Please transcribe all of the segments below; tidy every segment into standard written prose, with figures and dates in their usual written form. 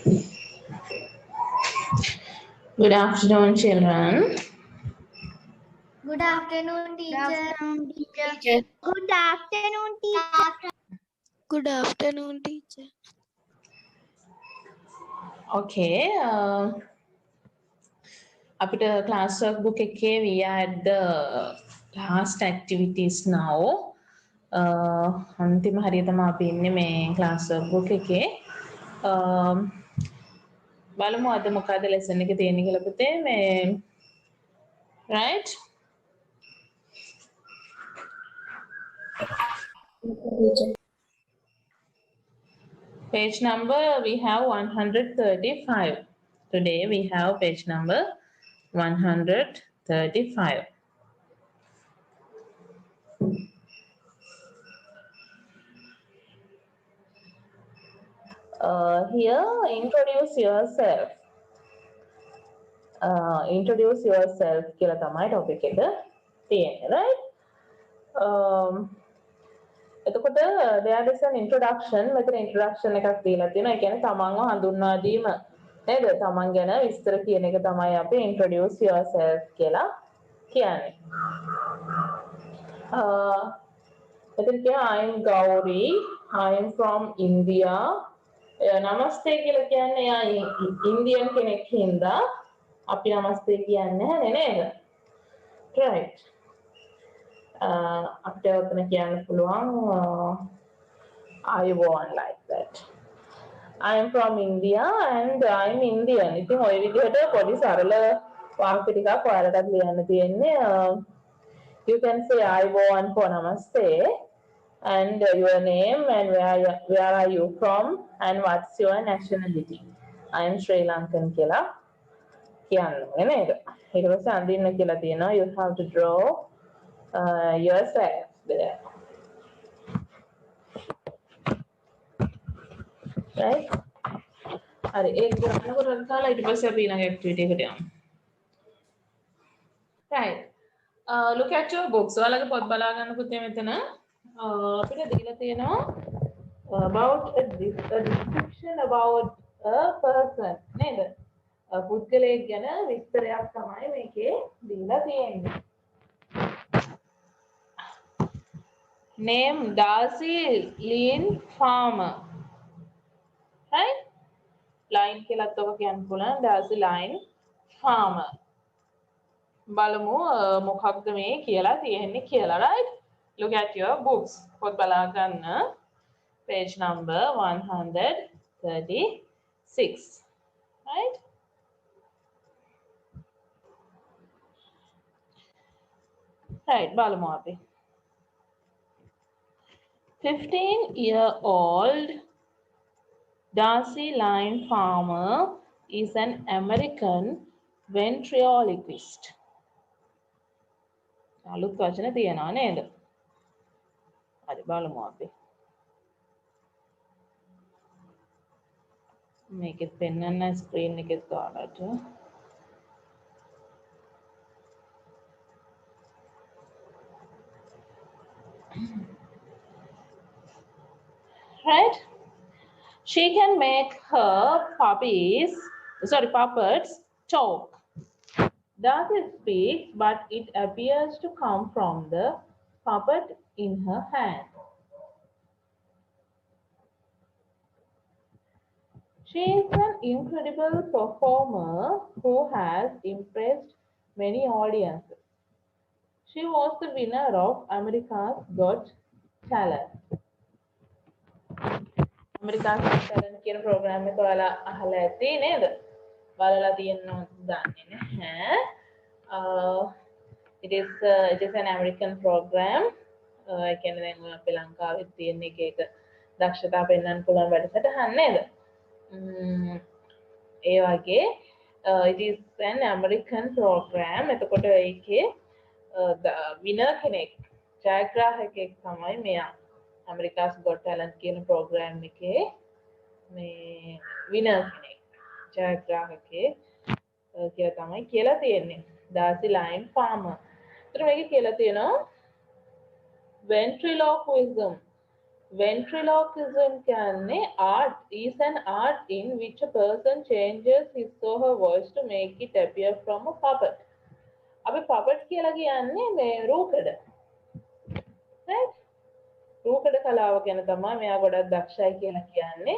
Good afternoon, children. Good afternoon, teacher. Good afternoon, teacher. Good afternoon, teacher. Okay. After class workbook, okay, we are at the last activities now. අන්තිම හරිය තමයි අපි ඉන්නේ මේ class workbook එකේ. බලමු අද මොකද lesson එක තියෙන්නේ කියලා පුතේ මේ right? Page number we have 135. Today we have page number 135. Here, introduce yourself. Introduce yourself කියලා තමයි topic එක තියෙන්නේ, right? එතකොට there is an introduction. මෙතන introduction එකක් දීලා තියෙනවා. ඒ කියන්නේ තමන්ව හඳුන්වා දීම. නේද? තමන් ගැන විස්තර කියන එක තමයි අපි introduce yourself කියලා කියන්නේ. එතන කියන්නේ I am Gauri. I am from India. නමස්තේ කියලා කියන්නේ යා ඉන්දියන් කෙනෙක් හින්දා අපි නමස්තේ කියන්නේ නැහැ නේද? right. අපිට ඔතන කියන්න පුළුවන් I want like that. I am from India and I am Indian. ඉතින් ඔය විදිහට පොඩි සරල වාක්‍ය ටිකක් ඔයාලටත් ලියන්න තියෙන්නේ. You can say I want for namaste and your name and where are you from and what's your nationality. I am Sri Lankan කියලා කියන්න නේද? ඊට පස්සේ අඳින්න කියලා තියෙනවා. You have to draw yourself there. Right? හරි ඒක කරනකොට දාලා ඊට පස්සේ අපි ඊළඟ activity එකට යමු. Right. Look at your books. ඔයාලගේ පොත් බලා ගන්න පුතේ මෙතන. අපිට දීලා තියෙනවා about a description about a person නේද? පුද්ගලයෙක් ගැන විස්තරයක් තමයි මේකේ දීලා තියෙන්නේ. Name Darcy Lynn Farmer. Right? Line කියලාත් ඔක කියන්න පුළුවන් Darcy Lynn Farmer. බලමු මොකක්ද මේ කියලා තියෙන්නේ කියලා right? Look at your books. පොත් බලා ගන්න. Page number 136. Right? Right, බලමු අපි. 15-year-old Darcy Lynn Farmer is an American ventriloquist. අලුත් වචන තියනවා නේද? හරි බලමු අපි. මේකෙත් පෙන්නන්න ස්ක්‍රීන් එකෙත් ගානට. Right? She can make her puppets talk. Does it speak, but it appears to come from the puppet in her hand. She is an incredible performer who has impressed many audiences. She was the winner of America's Got Talent. America's Got Talent කියන programme එක ඔයාලා අහලා ඇති නේද? බලලා තියෙනවද දන්නේ නැහැ. It is an American program. ඒ කියන්නේ දැන් අපේ ලංකාවේ තියෙන එක දක්ෂතා පෙන්වන්න පුළුවන් වැඩසටහන් නේද? ඒ වගේ it is an American program. එතකොට ඒකේ winner කෙනෙක් ජයග්‍රාහකයෙක් තමයි මෙයා. America's Got Talent කියන program එකේ මේ winner කෙනෙක් ජයග්‍රාහකයෙක් කියලා තමයි කියලා තියෙන්නේ. Darcy Lynn Farmer. ඒතර මේකේ කියලා තියෙනවා ventriloquism Ventriloquism art is an art in which a person changes his or her voice to make it appear from a puppet. අපි puppet කියලා කියන්නේ මේ රූකඩ. right? රූකඩ කලාව ගැන තමයි මෙයා ගොඩක් දක්ෂයි කියලා කියන්නේ.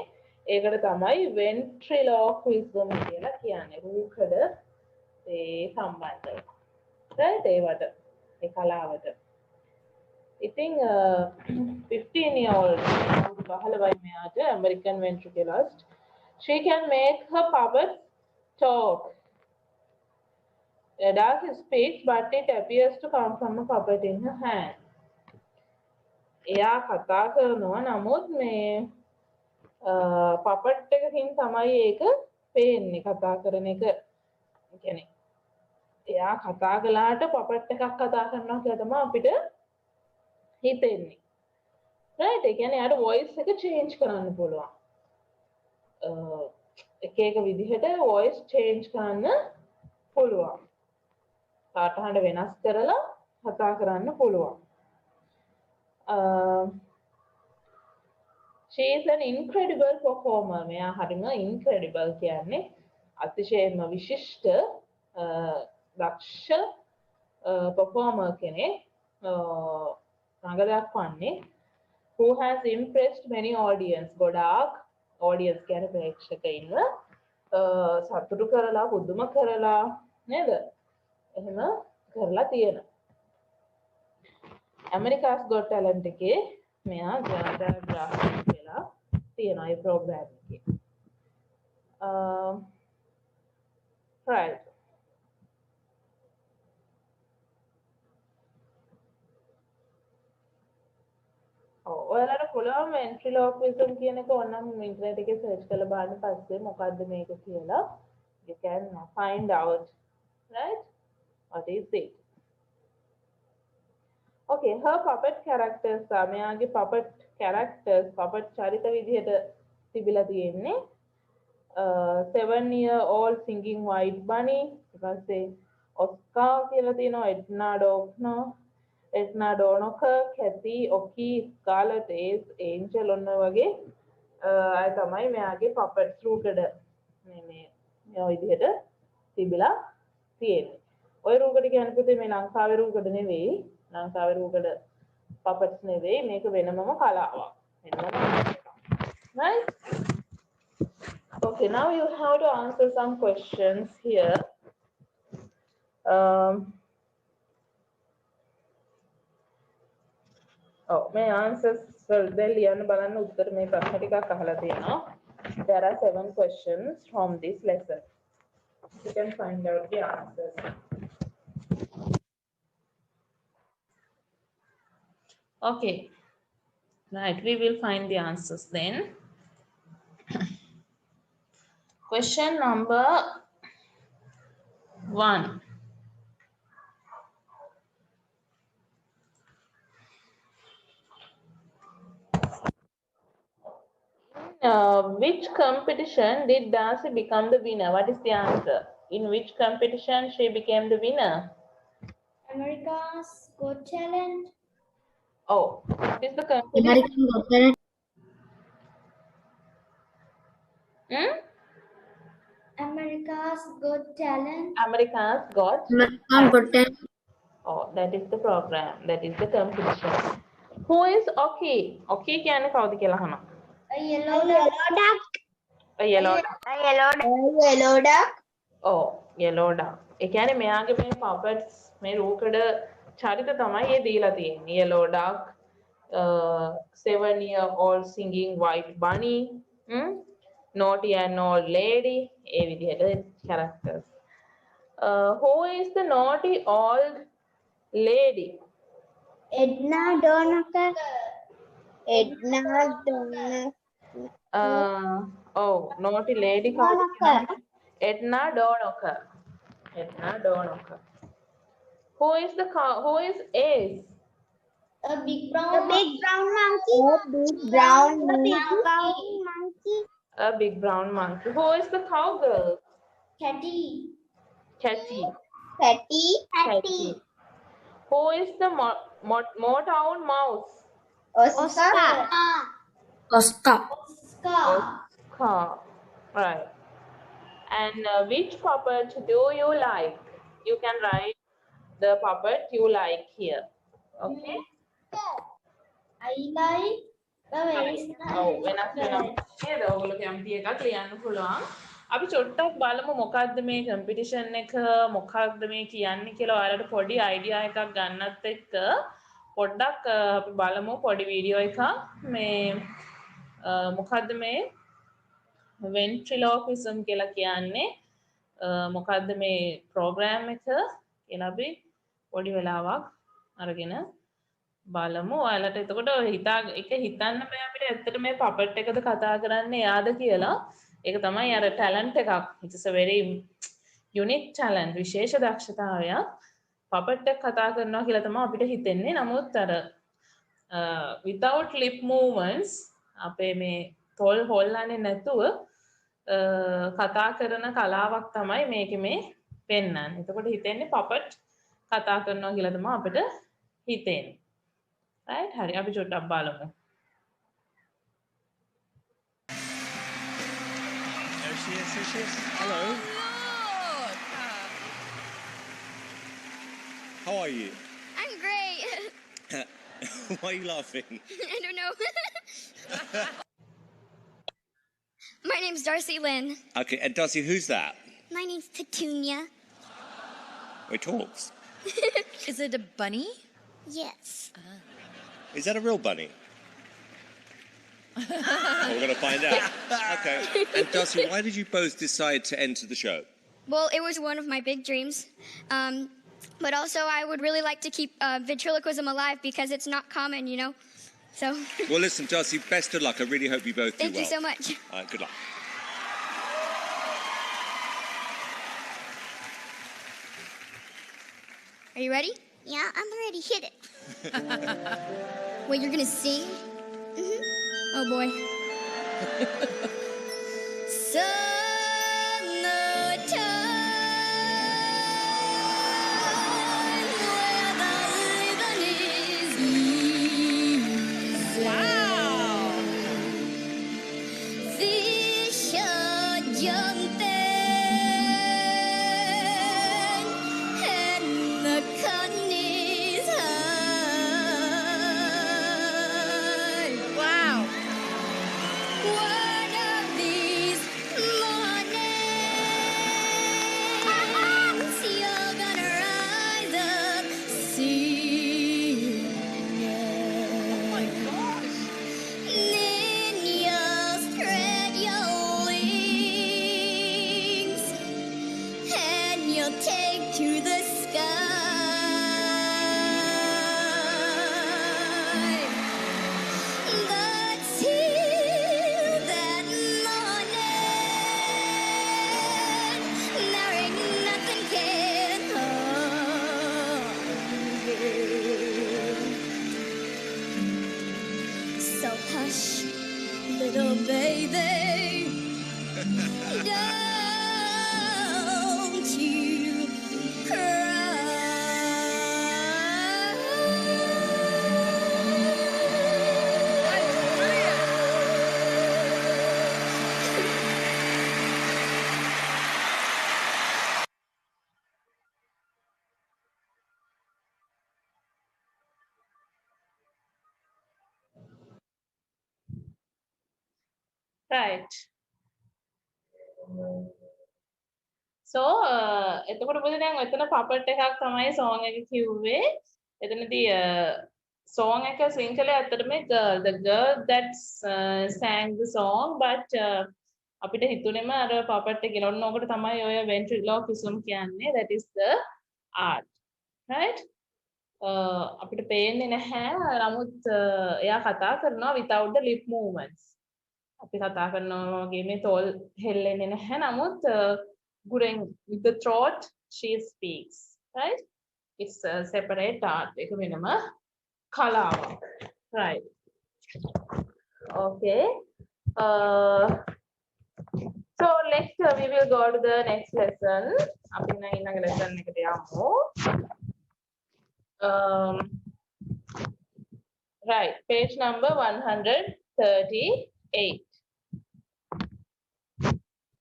ඒකට තමයි ventriloquism කියලා කියන්නේ. රූකඩ ඒ සම්බන්ධව. right? ඒවට ඒ කලාවට. ඉතින් 15-year-old American ventriloquist. She can make her puppet talk. Does speak, but it appears to come from a puppet in her hand. එයා කතා කරනවා නමුත් මේ puppet එකකින් තමයි ඒක පේන්නේ කතා කරන එක. කියන්නේ එයා කතා කළාට puppet එකක් කතා කරනවා කියලා තමයි අපිට හිතෙන්නේ. right? ඒ කියන්නේ යාට voice එක change කරන්න පුළුවන්. එක එක විදිහට voice change කරන්න පුළුවන්. කාටහඬ වෙනස් කරලා කතා කරන්න පුළුවන්. She is an incredible performer. මෙයා හරිම incredible කියන්නේ අතිශයින්ම විශිෂ්ට දක්ෂ performer කෙනෙක්. රඟදක්වන්නේ who has impressed many audience. ගොඩාක් audience කියන්නේ ප්‍රේක්ෂකයින්ව සතුටු කරලා පුදුම කරලා නේද? එහෙම කරලා තියෙනවා. America's Got Talent එකේ මෙයා ජයග්‍රාහක කියලා තියෙනවා ඒ ප්‍රෝග්‍රෑම් එකේ. right. ඔයාලට පුළුවන් ventriloquism කියන එක ඕනනම් ඉන්ටර්නෙට් එකේ සර්ච් කරලා බලන්න පස්සේ මොකද්ද මේක කියලා you can find out, right? What is it? Okay, her puppet characters මෙයාගේ puppet characters puppet චරිත විදිහට තිබිලා තියෙන්නේ 7-year-old singing white bunny ඊට පස්සේ ඔස්කා කියලා තියෙනවා එඩ්නා ඩෝනොකර් කැති ඔකි ස්කාලට් ඒස් ඒන්ජල් ඔන්න වගේ අය තමයි මෙයාගේ puppets රූකඩ මේ විදිහට තිබිලා තියෙන්නේ. ඔය රූකඩ කියන්නේ පුතේ මේ ලංකාවේ රූකඩ නෙවෙයි. ලංකාවේ රූකඩ puppets නෙවෙයි මේක වෙනමම කලාවක්. Right? Okay, now you have to answer some questions here. මේ answers වලදී ලියන්න බලන්න උත්තර මේ ප්‍රශ්න ටිකක් අහලා තියෙනවා. There are 7 questions from this lesson. You can find out the answers. Okay. Right, we will find the answers then. Question number 1. Which competition did Darcy become the winner? What is the answer? In which competition she became the winner? America's Got Talent. Oh, what is the competition? American Got Talent. America's Got Talent. America's Got. American Got Talent. Oh, that is the program. That is the competition. Who is Oki? Oki කියන්නේ කවුද කියලා අහනවා. A yellow duck. A yellow duck. Yellow duck. Oh, yellow duck. ඒ කියන්නේ මෙයාගේ මේ puppets මේ රූකඩ චරිත තමයි ඒ දීලා තියෙන්නේ. Yellow duck, 7-year-old singing white bunny, naughty and old lady, ඒ විදිහට characters. Who is the naughty old lady? Edna Donoker. Edna Donoker. Oh, naughty lady කවුද? Edna Donoker. Edna Donoker. Who is Ace? A big brown monkey. A big brown monkey. A big brown monkey. Who is the cowgirl? Catty. Catty. Catty. Who is the Motown mouse? Oscar. Oscar. Oscar. Right. And which puppet do you like? You can write the puppet you like here. Okay. I like the very ඔව් වෙනස් වෙනවා නේද? ඔයගොල්ලෝ කැමති එකක් ලියන්න පුළුවන්. අපි චොට්ටක් බලමු මොකක්ද මේ කම්පිටිෂන් එක මොකක්ද මේ කියන්නේ කියලා ඔයාලට පොඩි අයිඩියා එකක් ගන්නත් එක්ක පොඩ්ඩක් අපි බලමු පොඩි වීඩියෝ එකක් මේ මොකක්ද මේ ventriloquism කියලා කියන්නේ මොකක්ද මේ ප්‍රෝග්‍රෑම් එක කියලා අපි පොඩි වෙලාවක් අරගෙන බලමු ඔයාලට එතකොට හිතන්න බෑ අපිට ඇත්තට මේ පපට් එකද කතා කරන්නේ එයාද කියලා. ඒක තමයි අර ටැලන්ට් එකක්. It's a very unique talent. විශේෂ දක්ෂතාවයක්. පපට් එක කතා කරනවා කියලා තමයි අපිට හිතෙන්නේ. නමුත් අර without lip movements අපේ මේ තොල් හොල්ලන්නේ නැතුව කතා කරන කලාවක් තමයි මේකේ මේ පෙන්වන්නේ. එතකොට හිතෙන්නේ පපට් කතා කරනවා කියලා තමයි අපිට හිතෙන්නේ. Right? Hari, අපි චොට්ටක් බලමු. There she is, there she is. Hello. How are you? I'm great. Why are you laughing? I don't know. My name's Darcy Lynn. Okay, and Darcy, who's that? My name's Petunia. It talks. Is it a bunny? Yes. Is that a real bunny? Well, we're going to find out. Okay. And Darcy, why did you both decide to enter the show? Well, it was one of my big dreams. But also, I would really like to keep ventriloquism alive because it's not common, you know? So. Well, listen, Darcy, best of luck. I really hope you both do well. Thank you so much. All right, good luck. Are you ready? Yeah, I'm ready. Hit it. Wait, you're gonna sing? Oh boy. little baby. Don't you Right. So එතකොට මොකද දැන් ඔතන puppet එකක් තමයි song එක කිව්වේ. එතනදී song එක සිංහලේ ඇත්තටම the girl that sang the song but අපිට හිතුනේම අර puppet එක කියලා. ඔන්න ඔකට තමයි ඔය ventriloquism කියන්නේ. That is the art. Right? අපිට පේන්නේ නැහැ. නමුත් එයා කතා කරනවා without the lip movements. අපි කතා කරනවා වගේ මේ තෝල් හෙල්ලෙන්නේ නැහැ. නමුත් ගුරෙන් with the throat she speaks, right? It's a separate art. ඒක වෙනම කලාවක්. Right. Okay. So next we will go to the next lesson. අපි ඊළඟ lesson එකට යමු. Right, page number 138.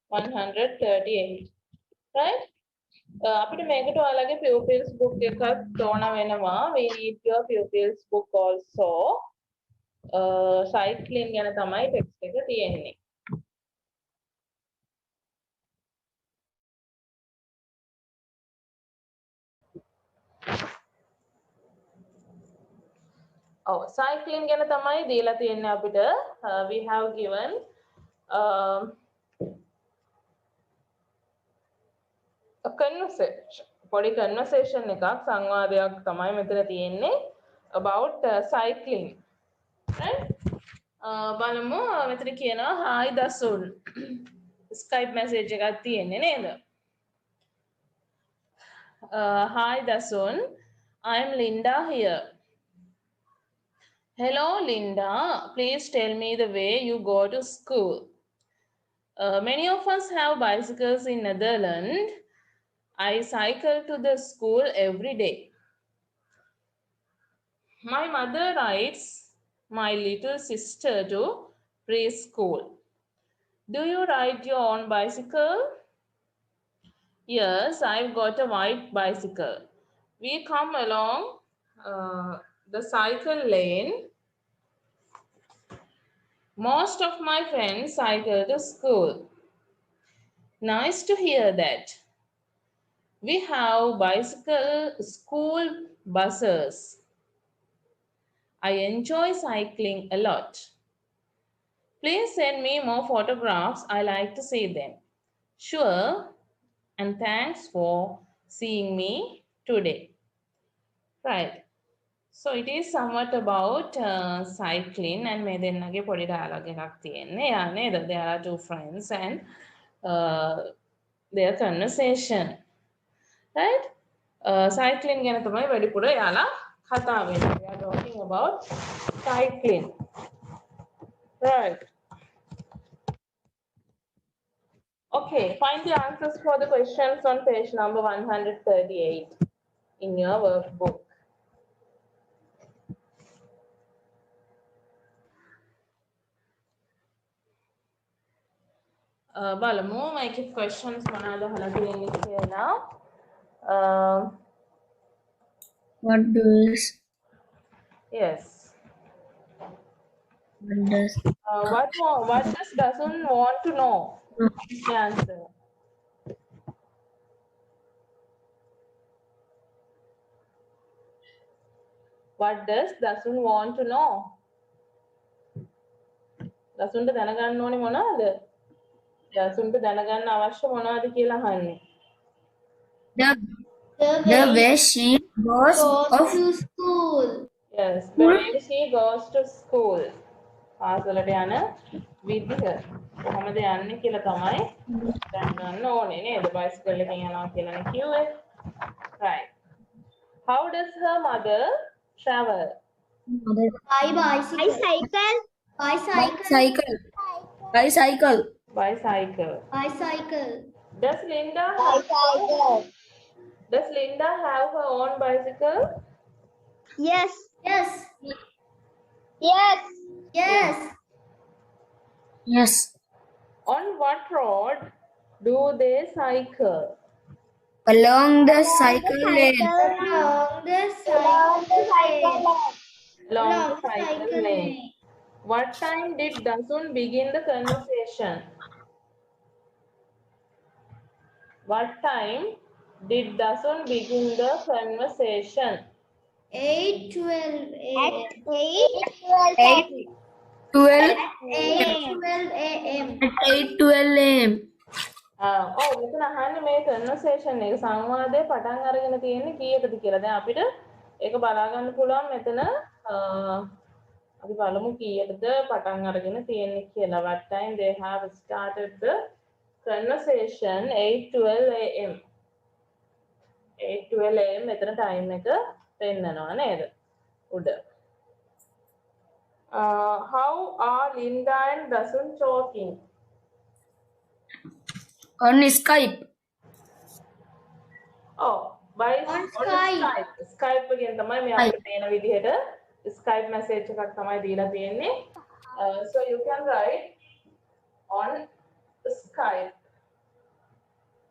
138. Right? අපිට මේකට ඔයාලගේ pupils book එකක් ඕන වෙනවා. We need your pupils book also. cycling ගැන තමයි text එක තියෙන්නේ. cycling ගැන තමයි දීලා තියෙන්නේ අපිට. We have given a conversation. පොඩි conversation එකක් සංවාදයක් තමයි මෙතන තියෙන්නේ about cycling. Right? බලමු මෙතන කියනවා hi dasun. Skype message එකක් තියෙන්නේ නේද? Hi dasun. I'm Linda here. Hello Linda, please tell me the way you go to school. Many of us have bicycles in Netherlands. I cycle to the school every day. My mother rides my little sister to preschool. Do you ride your own bicycle? Yes, I've got a white bicycle. We come along the cycle lane. Most of my friends cycle to school. Nice to hear that. We have bicycle school buses. I enjoy cycling a lot. Please send me more photographs. I like to see them. Sure. And thanks for seeing me today. Right. So it is somewhat about cycling and මේ දෙන්නගේ පොඩි dialogue එකක් තියෙන්නේ. යා නේද? There are two friends and their conversation. Right? Cycling ගැන තමයි වැඩිපුර යාලා කතා වෙන්නේ. We are talking about cycling. Right. Okay, find the answers for the questions on page number 138 in your workbook. බලමු මේකේ questions මොනවද අහලා තියෙන්නේ කියලා. What does Yes. what does What does doesn't want to know? The answer. What does doesn't want to know? දසුන්ට දැනගන්න ඕනේ මොනවද? දසුන්ට දැනගන්න අවශ්‍ය මොනවද කියලා අහන්නේ. the way she goes off to school. Yes, the way she goes to school. පාසලට යන විදිහ. කොහොමද යන්නේ කියලා තමයි දැනගන්න ඕනේ නේද? බයිසිකල් එකෙන් යනවා කියලානේ කිව්වේ. Right. How does her mother travel? By bicycle. bicycle bicycle Bicycle. Bicycle. Does Linda have her own bicycle? Yes. Yes. Yes. Yes. yes On what road do they cycle? along the cycle lane Along the cycle lane. Along the cycle lane. What time did Dasun begin the conversation? What time did Dasun begin the conversation? 8:12 a.m. 12 8:12 a.m. at 8:12 a.m. මෙතන අහන්නේ මේ conversation එක සංවාදයේ පටන් අරගෙන තියෙන්නේ කීයකද කියලා. දැන් අපිට ඒක බලා ගන්න පුළුවන් මෙතන අපි බලමු කීයකද පටන් අරගෙන තියෙන්නේ කියලා. What time they have started the conversation? 8:12 a.m. 8:12 a.m. මෙතන time එක පෙන්නනවා නේද? උඩ. How are Linda and Dasun talking? on Skype by On Skype. Skype එකෙන් තමයි මේ අපිට පේන විදිහට Skype message එකක් තමයි දීලා තියෙන්නේ. So you can write on Skype.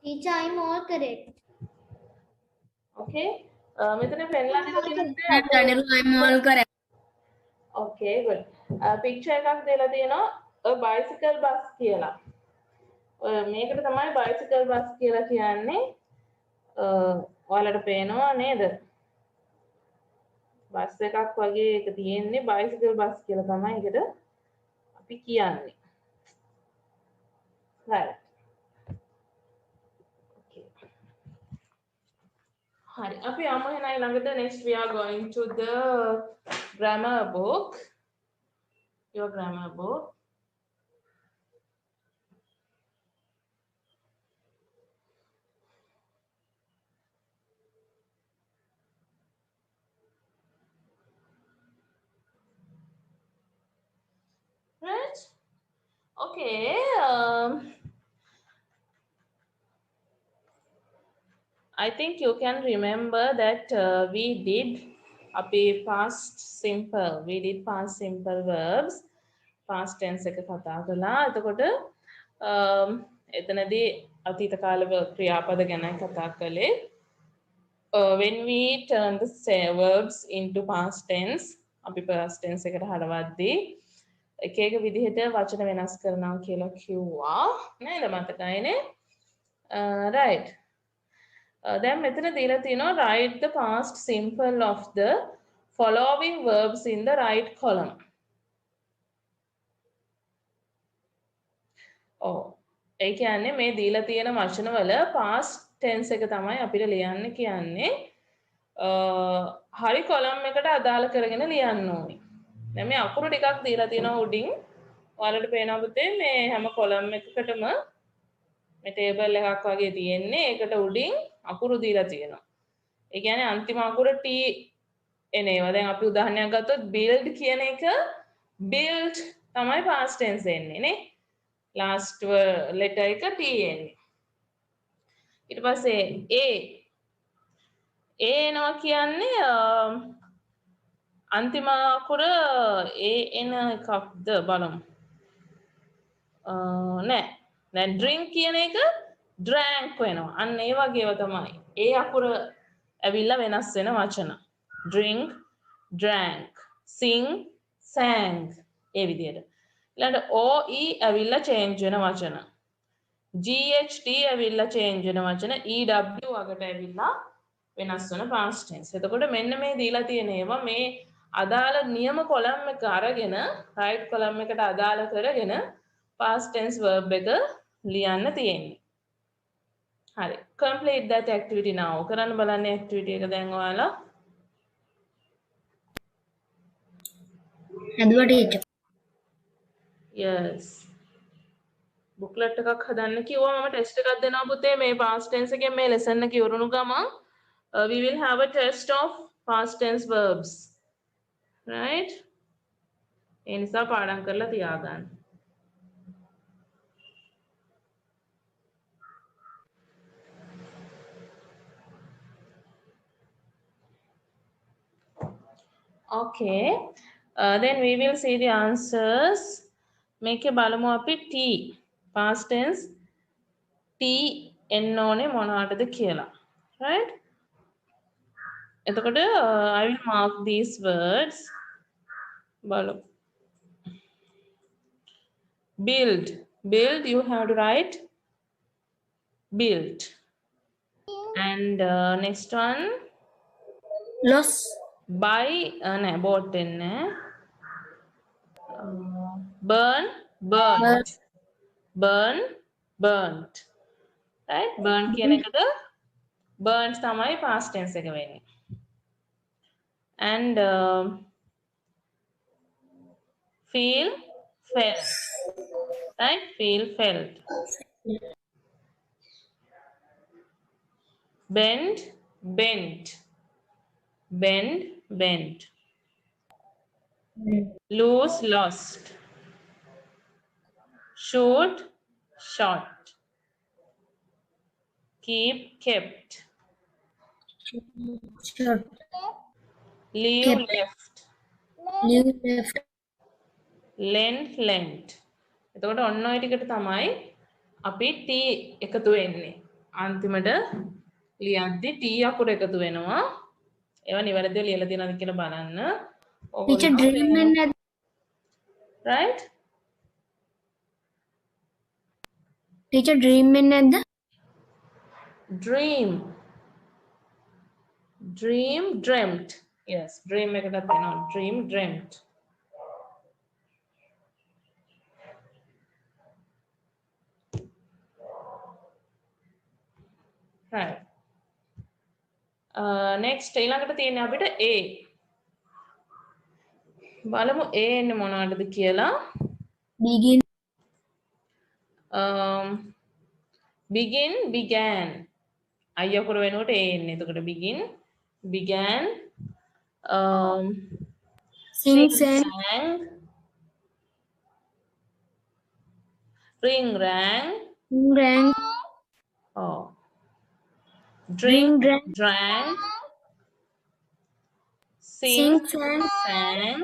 Teacher, I'm all correct. Okay. මෙතන පෙන්ලා දීලා තියෙන්නේ Daniel, I'm all correct. Okay, good. Picture එකක් දීලා තියෙනවා a bicycle bus කියලා. මේකට තමයි bicycle bus කියලා කියන්නේ. ඔයාලට පේනවා නේද? බස් එකක් වගේ එක තියෙන්නේ bicycle bus කියලා තමයි ඒකට අපි කියන්නේ. Right. Okay. හරි. අපි යමු එහෙනම් ළඟට next we are going to the grammar book. Your grammar book. Right? Okay. I think you can remember that we did past simple. We did past simple verbs. Past tense එක කතා කළා. එතකොට එතනදී අතීත කාල ක්‍රියාපද ගැන කතා කළේ. When we turn the verbs into past tense, අපි past tense එකට හරවද්දී එක එක විදිහට වචන වෙනස් කරනවා කියලා කිව්වා. නේද මතකයිනේ? Right. Then මෙතන දීලා තියෙනවා write the past simple of the following verbs in the right column. ඒ කියන්නේ මේ දීලා තියෙන වචනවල past tense එක තමයි අපිට ලියන්න කියන්නේ. හරි column එකට අදාළ කරගෙන ලියන්න ඕනේ. දැන් මේ අකුරු ටිකක් දීලා තියෙනවා උඩින්. ඔයාලට පේනවා පුතේ මේ හැම column එකකටම මේ table එකක් වගේ තියෙන්නේ. ඒකට උඩින් අකුරු දීලා තියෙනවා. ඒ කියන්නේ අන්තිම අකුර T එන ඒවා. දැන් අපි උදාහරණයක් ගත්තොත් build කියන එක built තමයි past tense එන්නේ නේ. last letter එක T එන්නේ. ඊට පස්සේ A එනවා කියන්නේ අන්තිම අකුර A එන එකක්ද බලමු. නෑ. දැන් drink කියන එක drank වෙනවා. අන්න ඒ වගේව තමයි. ඒ අකුර ඇවිල්ලා වෙනස් වෙන වචන. drink, drank, sing, sang ඒ විදිහට. ඊළඟට OE ඇවිල්ලා change වෙන වචන. GHT ඇවිල්ලා change වෙන වචන. EW අගට ඇවිල්ලා වෙනස් වෙන past tense. එතකොට මෙන්න මේ දීලා තියෙන ඒවා මේ අදාළ නියම කොලම් එක අරගෙන right කොලම් එකට අදාළ කරගෙන past tense verb එක ලියන්න තියෙන්නේ. හරි. Complete that activity now. කරන්න බලන්න activity එක දැන් ඔයාලා. හදුවා ටීචර්. Yes. booklet එකක් හදන්න කිව්වා මම ටෙස්ට් එකක් දෙනවා පුතේ මේ past tense එකෙන් මේ lesson එක ඉවරුණු ගමන් we will have a test of past tense verbs. Right? ඒ නිසා පාඩම් කරලා තියාගන්න. Okay. Then we will see the answers. මේකේ බලමු අපි T past tense T එන්න ඕනේ මොනවටද කියලා. Right? එතකොට I will mark these words. බලමු. Build. Build you have to write built. And next one loss. Buy නෑ bought එන්නේ. Burn, burnt. Burn, burnt. Right? Burn කියන එකද burnt තමයි past tense එක වෙන්නේ. And feel, felt. Right? Feel, felt. Bend, bent. Bend, bent. Lose, lost. Shoot, shot. Keep, kept. Sure. Leave, Kept. left. Leave left. length length. එතකොට ඔන්න ඔය ටිකට තමයි අපි t එකතු වෙන්නේ. අන්තිමට ලියද්දි t අකුර එකතු වෙනවා. ඒවා නිවැරදිව ලියලා තියෙනවද කියලා බලන්න. Teacher dream and right? teacher dream and the dream. Dream dreamt. Yes, dream එකකට වෙනවා. Dream dreamt. Right. Next ඊළඟට තියෙන්නේ අපිට A. බලමු A එන්නේ මොනවටද කියලා. begin. Begin began. අයියකුර වෙනුවට A එන්නේ. එතකොට begin began. Sing Sing sang. sang. Ring rang. Rang. Oh. Drink Drank. drank. Sing Sing sang. sang.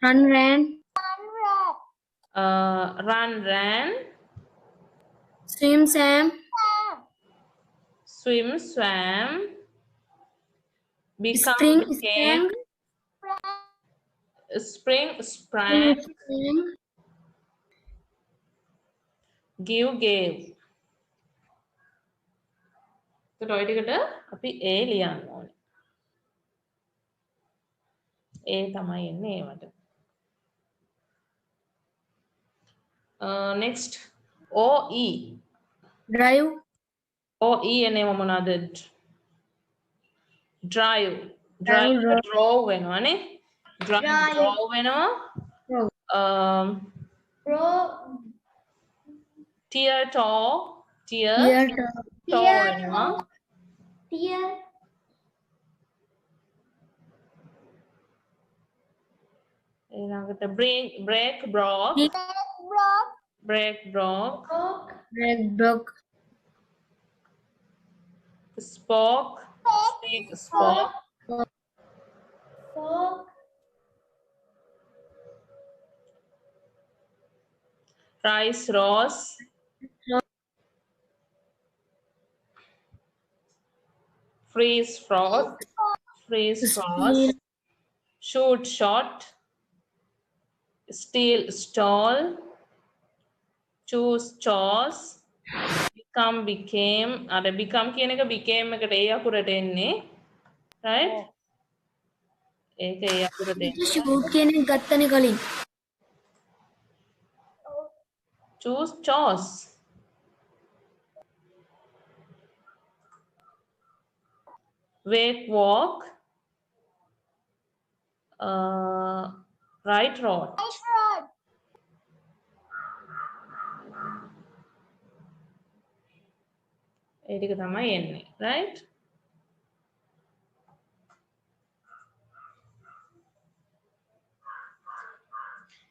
Run ran. Run ran. Swim swam. Swim swam. Become Spring became. sprang. Spring sprang. Sprang. Give gave. එතකොට ඔය ටිකට අපි A ලියන්න ඕනේ. A තමයි එන්නේ ඒවට. Next OE. Drive. OE එන්නේ මොනවාද? Drive. Drive, Drive draw වෙනවනේ. Drive draw වෙනවා. Tear toe. Tear Tear. toe වෙනවා. ඊළඟට break broke. Break broke. Break broke. Spoke. Speak spoke. Rice rose. Freeze frost. Freeze frost. Shoot shot. Steal stall. Choose chose. Become became. අර become කියන එක became එකට ඒ අකුරට එන්නේ. Right? ඒක ඒ අකුරට එන්නේ. Shoot කියන එක ගත්තනේ කලින්. Choose chose. Wake walk. Right road. ඒ ටික තමයි එන්නේ. Right?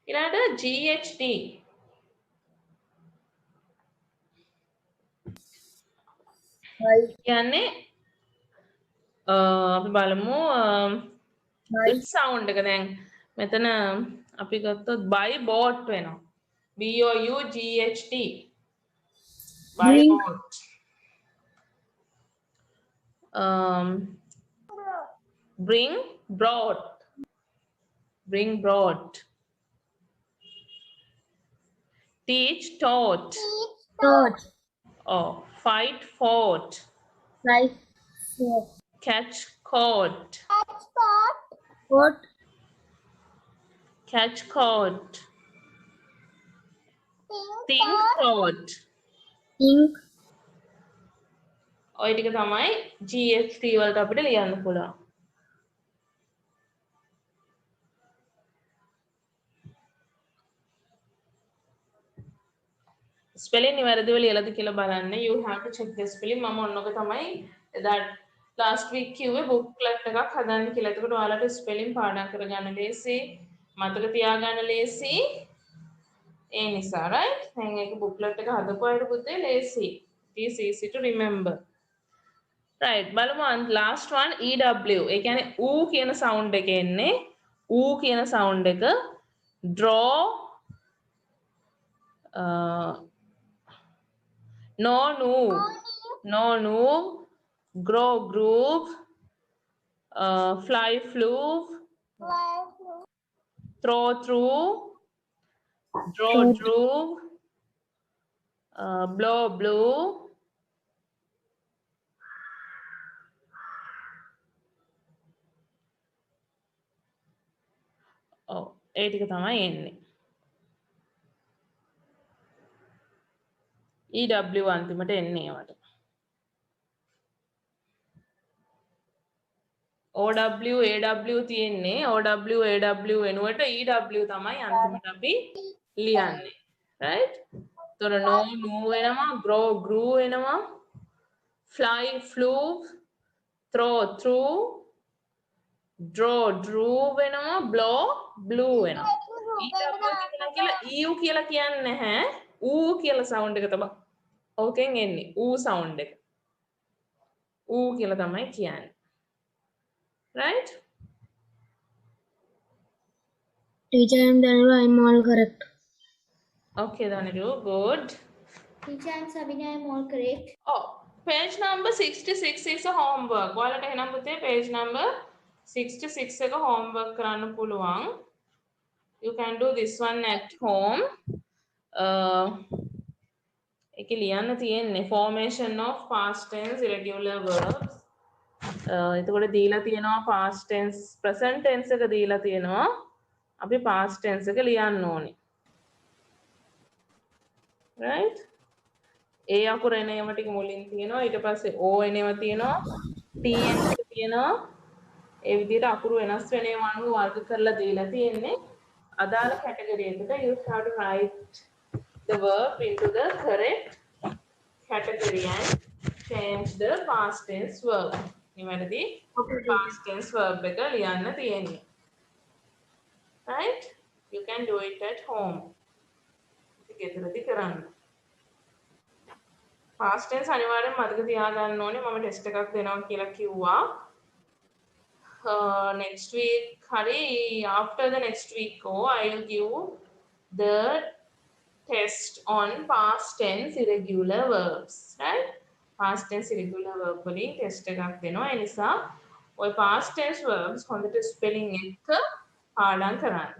ඊළඟට GHD. කියන්නේ අපි බලමු sound එක දැන් මෙතන අපි ගත්තොත් by boat වෙනවා. BOUGHT. By Bring. boat. Bring brought. Bring brought. Teach taught. Taught. Oh, fight fought. Like. Catch caught. What? Catch caught. Think thought. Think. ඔය ටික තමයි GHT වලට අපිට ලියන්න පුළුවන්. ස්පෙලින් නිවැරදිව ලියලාද කියලා බලන්න. You have to check the spelling. මම ඔන්නක තමයි එදා last week කිව්වේ booklet එකක් හදන්න කියලා. එතකොට ඔයාලට ස්පෙලින් පාඩම් කරගන්න ලේසි, මතක තියාගන්න ලේසි. ඒ නිසා right? දැන් ඒක booklet එක හදපු අයට පුතේ ලේසි. It is easy to remember. right බලමු last one EW ඒ කියන්නේ ඌ කියන sound එක එන්නේ ඌ කියන sound එක draw no no grow groove fly flew throw through draw drew blow blew ඒ ටික තමයි එන්නේ EW අන්තිමට එන්නේ ඒවට OW AW තියෙන්නේ OW AW වෙනුවට EW තමයි අන්තිමට අපි ලියන්නේ right තොර no වෙනවා grow grew වෙනවා fly flew throw through draw drew වෙනවා blow blew වෙනවා EW කියලා EU කියලා කියන්නේ නැහැ ඌ කියලා sound එක තමයි ඕකෙන් එන්නේ ඌ sound එක ඌ කියලා තමයි කියන්නේ right Teacher, I'm Daniel. I'm all correct. okay Daniru good Teacher, I'm Sabina. I'm all correct. oh page number 66 is a homework ඔයාලට එහෙනම් පුතේ page number 66 එක homework කරන්න පුළුවන් you can do this one at home ඒක ලියන්න තියෙන්නේ formation of past tense irregular verbs එතකොට දීලා තියෙනවා past tense present tense එක දීලා තියෙනවා අපි past tense එක ලියන්න ඕනේ right ඒ අකුර එන ඒවා ටික මුලින් තියෙනවා ඊට පස්සේ o එන ඒවා තියෙනවා t එන එක තියෙනවා ඒ විදිහට අකුරු වෙනස් වෙන ඒවා අනුව වර්ග කරලා දීලා තියෙන්නේ අදාළ කැටගරි එකට you have to write the verb into the correct category and change the past tense verb නිවැරදි past tense verb එක ලියන්න තියෙන්නේ right you can do it at home ගෙදරදී කරන්න past tense අනිවාර්යෙන් මතක තියාගන්න ඕනේ මම ටෙස්ට් එකක් දෙනවා කියලා කිව්වා next week hari after the next week I will give the test on past tense irregular verbs right past tense irregular verb වලින් ටෙස්ට් එකක් දෙනවා ඒ නිසා ඔය past tense verbs හොඳට spelling එක පාඩම් කරන්න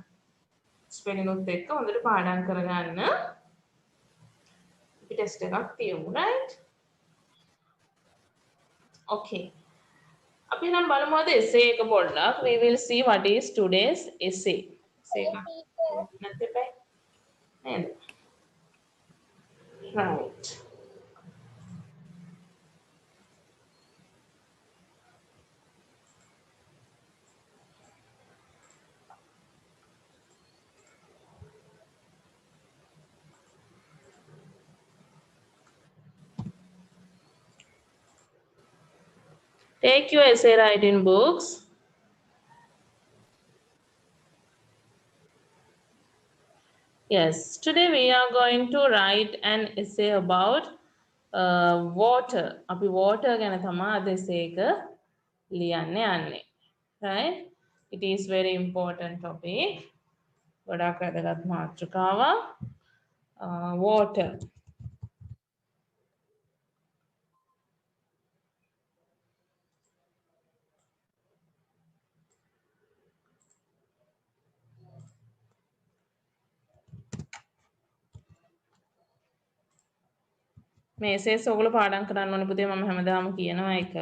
spelling උත් එක්ක හොඳට පාඩම් කරගන්න අපි ටෙස්ට් එකක් තියමු right okay අපි නම් බලමු අද essay එක පොඩ්ඩක් we will see what is today's essay essay එක නැත්නම් බෑ නේද right take your essay writing books yes today we are going to write an essay about water අපි water ගැන තමයි අද essay එක ලියන්න යන්නේ right it is very important topic ගොඩක් වැදගත් මාතෘකාවක් water මේ essays ඔයගොල්ලෝ පාඩම් කරන්න ඕනේ පුතේ මම හැමදාම කියනවා ඒක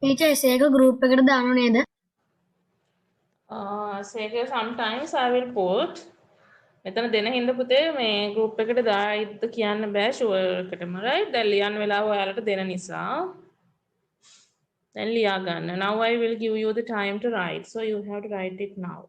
ටීචර් එසේ එක ගෲප් එකට දානු නේද? So sometimes I will put මෙතන දෙන හින්දා පුතේ මේ group එකට දායිද කියන්න බෑ ෂුවර් එකටම right දැන් ලියන්න වෙලාව ඔයාලට දෙන නිසා දැන් ලියා ගන්න. Now I will give you the time to write, so you have to write it now.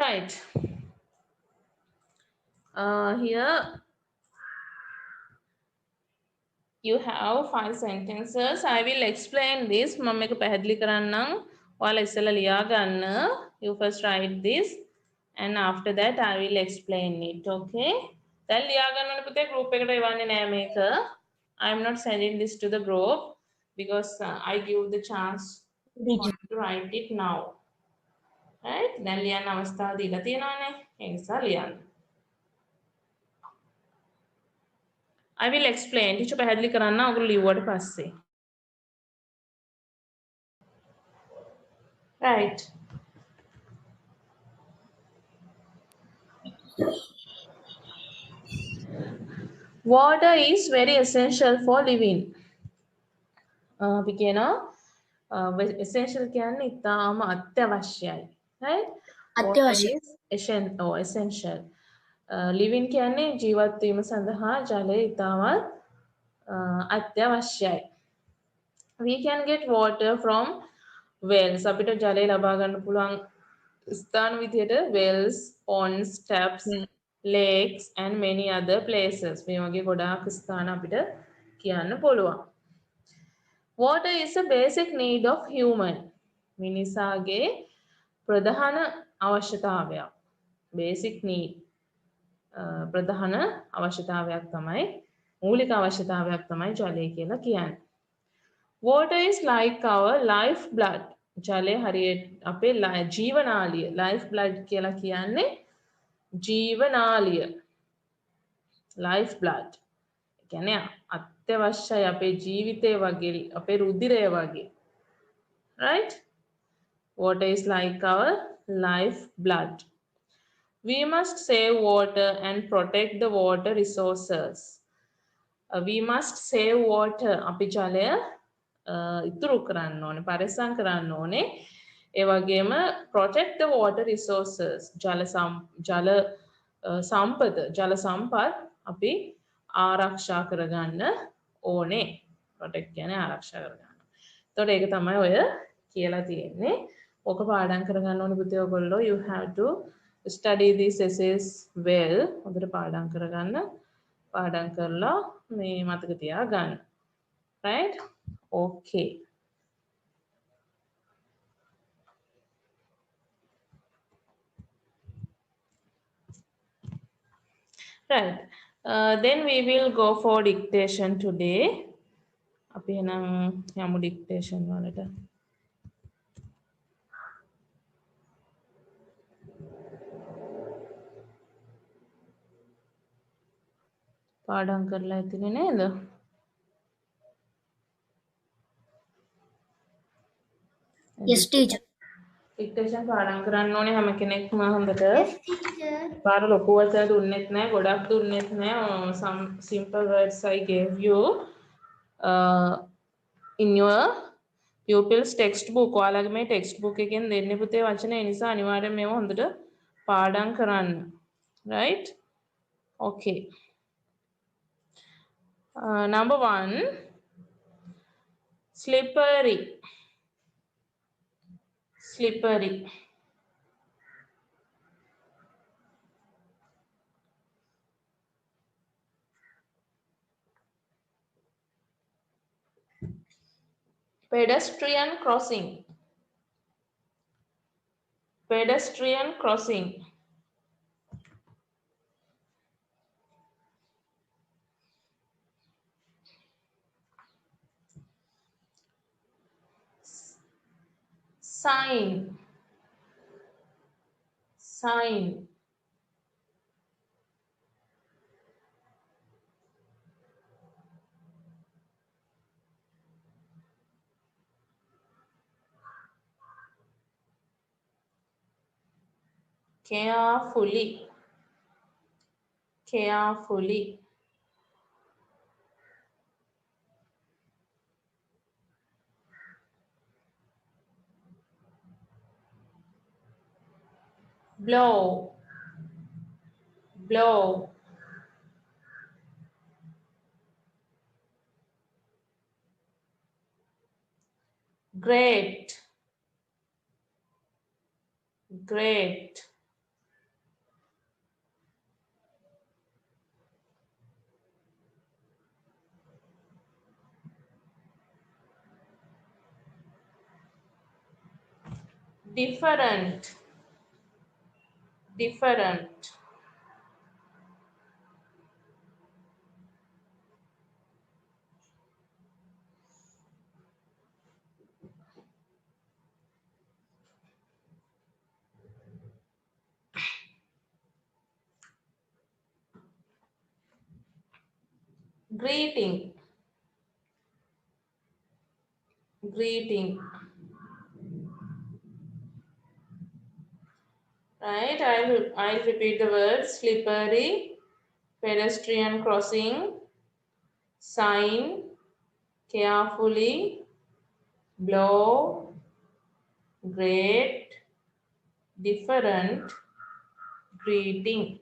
Right. Here you have 5 sentences. I will explain this. මම මේක පැහැදිලි කරන්නම්. ඔයාලා ඉස්සෙල්ලා ලියා ගන්න. You first write this and after that I will explain it. Okay? දැන් ලියා ගන්න ඕනේ පුතේ group එකට එවන්නේ නෑ මේක. I am not sending this to the group because I give the chance for you to write it now. Right? දැන් ලියන්න අවස්ථාව දීලා තියෙනවානේ. ඒ නිසා ලියන්න. I will explain. ටීචර් පැහැදිලි කරන්න ඔයගොල්ලෝ ලිව්වට පස්සේ. Right. Water is very essential for living. අපි කියනවා essential කියන්නේ ඉතාම අත්‍යවශ්‍යයි. Right? අත්‍යවශ්‍ය. Essential. Living කියන්නේ ජීවත් වීම සඳහා ජලය ඉතාමත් අත්‍යවශ්‍යයි. We can get water from wells. අපිට ජලය ලබා ගන්න පුළුවන් ස්ථාන විදිහට wells, ponds, taps, lakes and many other places. මේ වගේ ගොඩාක් ස්ථාන අපිට කියන්න පුළුවන්. Water is a basic need of human. මිනිසාගේ ප්‍රධාන අවශ්‍යතාවයක්. Basic need. ප්‍රධාන අවශ්‍යතාවයක් තමයි මූලික අවශ්‍යතාවයක් තමයි ජලය කියලා කියන්නේ. Water is like our life blood. ජලය හරියට අපේ ජීවනාලිය. Life blood කියලා කියන්නේ ජීවනාලිය. Life blood. කියන්නේ අත්‍යවශ්‍යයි අපේ ජීවිතය වගේ අපේ රුධිරය වගේ. Right? Water is like our life blood. We must save water and protect the water resources. We must save water. අපි ජලය ඉතුරු කරන්න ඕනේ, පරිස්සම් කරන්න ඕනේ. ඒ වගේම protect the water resources. ජල සම්පත් අපි ආරක්ෂා කරගන්න ඕනේ. protect කියන්නේ ආරක්ෂා කරගන්න. එතකොට ඒක තමයි ඔය කියලා තියෙන්නේ. ඕක පාඩම් කරගන්න ඕනේ පුතේ ඔයගොල්ලෝ. You have to study these essays well. හොඳට පාඩම් කරගන්න. පාඩම් කරලා මේ මතක තියාගන්න. Right? Okay. Right. Then we will go for dictation today. අපි එහෙනම් යමු dictation වලට. පාඩම් කරලා ඇතිනේ නේද? Yes teacher. dictation පාඩම් කරන්න ඕනේ හැම කෙනෙක්ම හොඳට. Yes, teacher. පාර ලොකු වචන දුන්නෙත් නැහැ, ගොඩක් දුන්නෙත් නැහැ. Some simple words I gave you in your pupils textbook. ඔයාලගේ මේ textbook එකෙන් දෙන්නේ පුතේ වචන. ඒ නිසා අනිවාර්යෙන් මේව හොඳට පාඩම් කරන්න. Right? Okay. Number 1, slippery. Slippery. pedestrian crossing, pedestrian crossing, sign, sign, carefully, carefully, blow, blow, great, great, different, different, greeting, greeting. Right, I'll repeat the words: slippery, pedestrian crossing, sign, carefully, blow, great, different, greeting.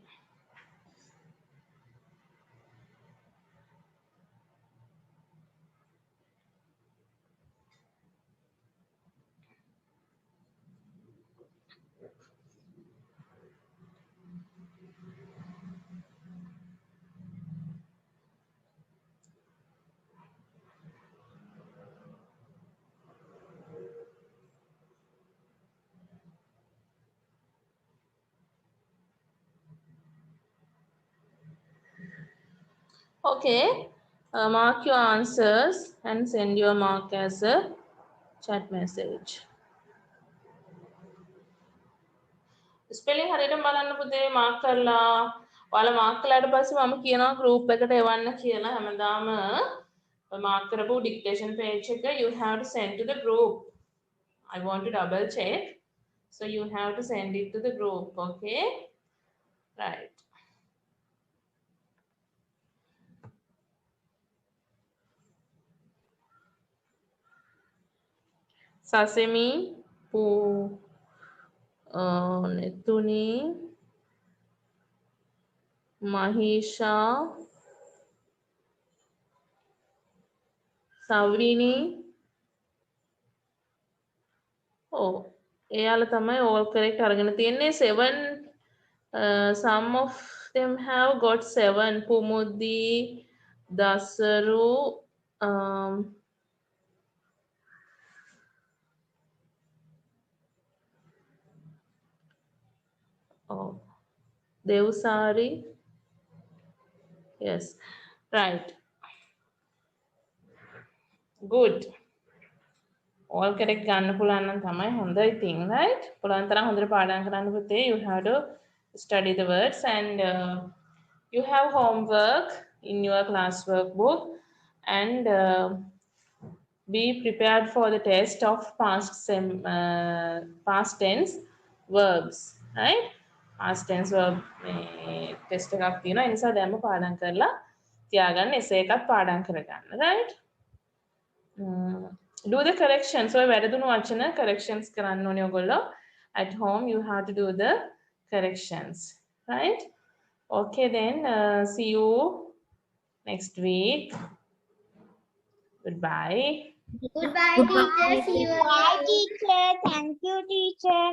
Okay, mark your answers and send your mark as a chat message. Spelling හරියටම බලන්න පුතේ mark කරලා ඔයාලා mark කළාට පස්සේ මම කියනවා group එකට එවන්න කියලා හැමදාම මාක් කරපු dictation page එක you have to send to the group. I want to double check, so you have to send it to the group. Okay, right. Sesame, poo, Netuni, Mahisha, Savrini. Oh, එයාලා තමයි all correct අරගෙන තියෙන්නේ 7. Some of them have got 7. Pumudi, Dasaru, oh, Devsari. Yes, right. Good. All correct ගන්න පුළුවන් නම් තමයි හොඳයි thing, right? පුළුවන් තරම් හොඳට පාඩම් කරන්න පුතේ. You have to study the words and you have homework in your classwork book and be prepared for the test of past tense verbs, right? Past tense verb test එකක් තියෙනවා. ඒ නිසා දැන්ම පාඩම් කරලා තියාගන්න essay එකත් පාඩම් කරගන්න, right? Do the corrections. So වැරදුණු වචන corrections කරන්න ඕනේ ඔයගොල්ලෝ. At home you have to do the corrections, right? Okay then, see you next week. Goodbye. Goodbye, teacher. See you again. Bye, teacher. Thank you, teacher.